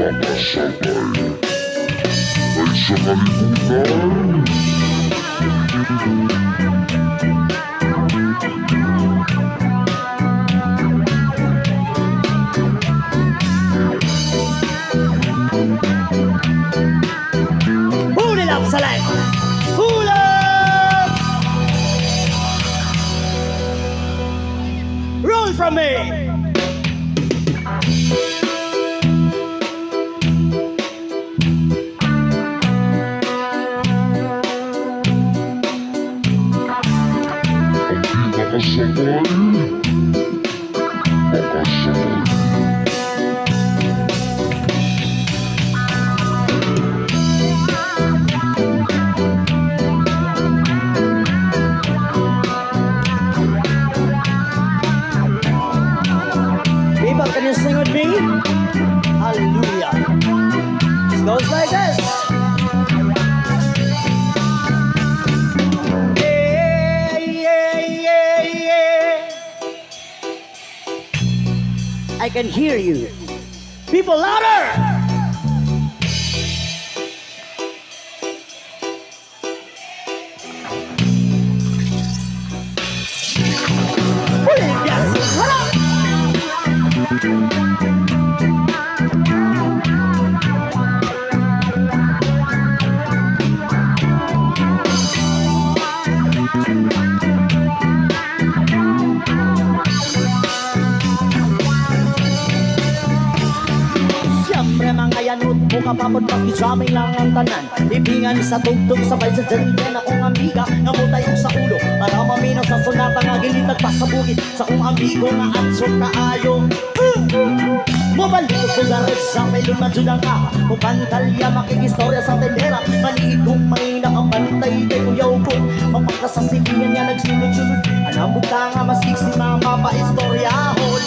Makasabay ay sa kalibutan. Pull it up, select. Pull up. Roll from me. Makasabay, makasabay. People, can you sing with me? Hallelujah. It goes like this. Yeah, yeah, yeah, yeah. I can hear you. People, louder! Yes, what up? Siyempre mga yanot mo kapapod pakijaming lang ang tanan. Ibingan sa tugtog sabay sa dyan akong amiga. Ngamutay ko sa ulo para maminaw sa sunata nga gilitag pa sa bukid. Sa kong amigo nga atsok kaayo. Mabalik ko nga rin sa may lumadyo ka. Mupantalya makikistorya sa tendera. Maniid kong mahina ang bantay kay kuyaw ko. Mapagkasasilingan niya nagsunod-sunod. Anambog ka nga mas si mama pa istoryahon.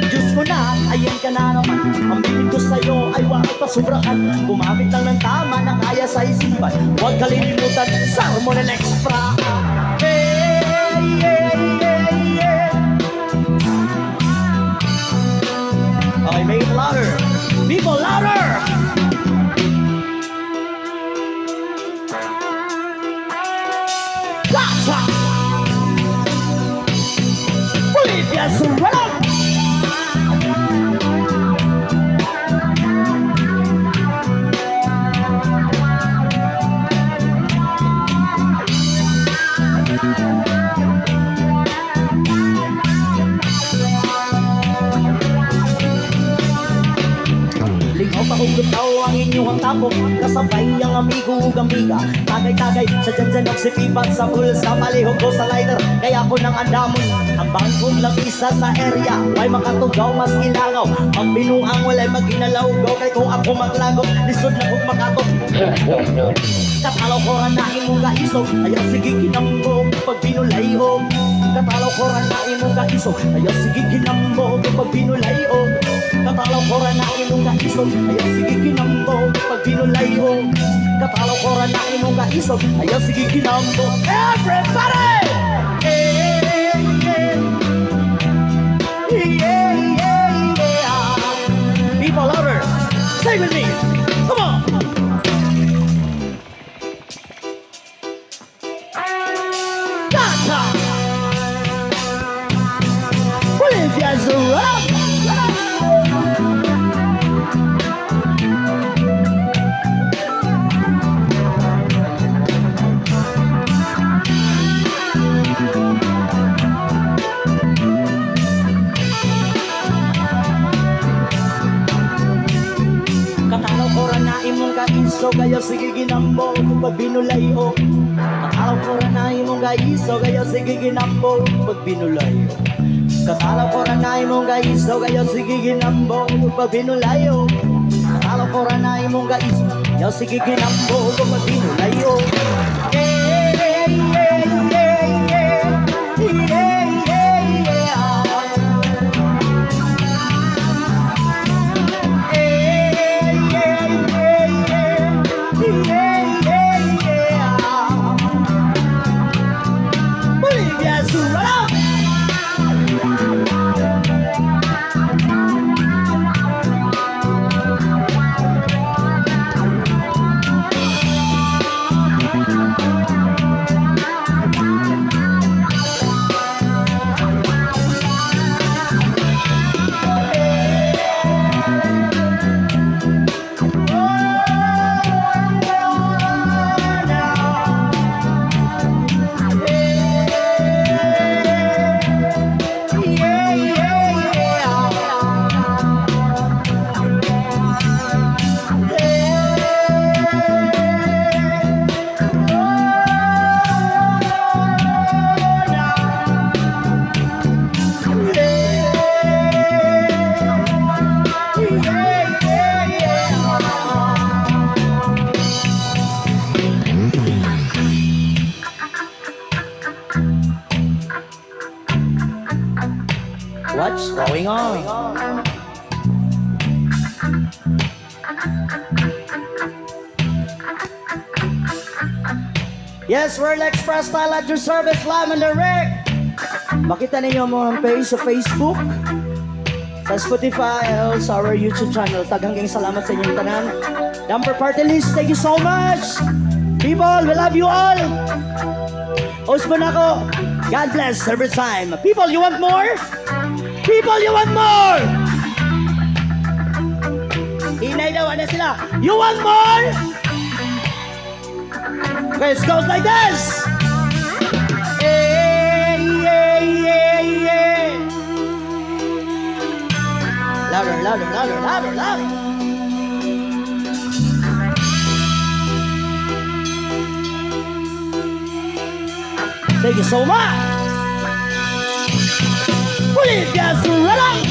Diyos ko na, ayan ka na naman. Ang bilin ko sa'yo ay huwag pasubrakan. Gumamit lang ng tama na kaya sa isipan. Huwag kalilimutan, Salmonel Extra. Hey, yeah, yeah, yeah. Okay, make it louder. People, louder! Gotcha! Bolivia, surrender! Lingaw pahugot tao ang inyong tapok. Kasabay ang amigo ug amiga. Tagay-tagay sa dyan nagsipipan sa bulsa. Palihog ko sa lighter kaya ko nang andamon. Ang bangkong lang isa sa area. May makatugaw mas ilangaw. Ang binuang walay maginalaw. Kay kung ako maglagot lisod na kong makatok. Katalaw ko rin na imong kaisog. Ayaw sige kinambog pag binulayog. Katalaw ko rin na imong kaisog. Ayaw sige kinambog pag binulayog. Katalaw ko rin na imong kaisog. Ayaw sige kinambog pag binulayog. Katalaw ko rin na imong kaisog. Ayaw sige kinambog. Everybody! Yeah, yeah, yeah, yeah. People louder. Sing with me. Come on. Gotcha. Bolivia's around. Katalaw ko rin na imong kaiso kaya sige ginambo pag binulayo. Katalaw ko rin na imong kaiso kaya sige ginambo pag binulayo. Katalaw ko rin na imong kaiso kaya sige ginambo pag binulayo. Katalaw ko rin na imong kaiso kaya sige ginambo pag binulayo. Yeah, yeah, yeah, yeah, yeah, yeah, yeah. What's going on? Yes, World Express Style at your service, live and direct. Makita ninyo mo ang page sa Facebook, sa Spotify, sa our YouTube channel. Taghanggang salamat sa inyong tanan. Number Party List, thank you so much. People, we love you all. Osman ako. God bless every time. People, you want more? People, you want more? Hinay daw, ano sila? You want more? Okay, it goes like this. Hey, yeah, yeah, yeah. Louder, louder, louder, louder, louder. Thank you so much. Please get ready.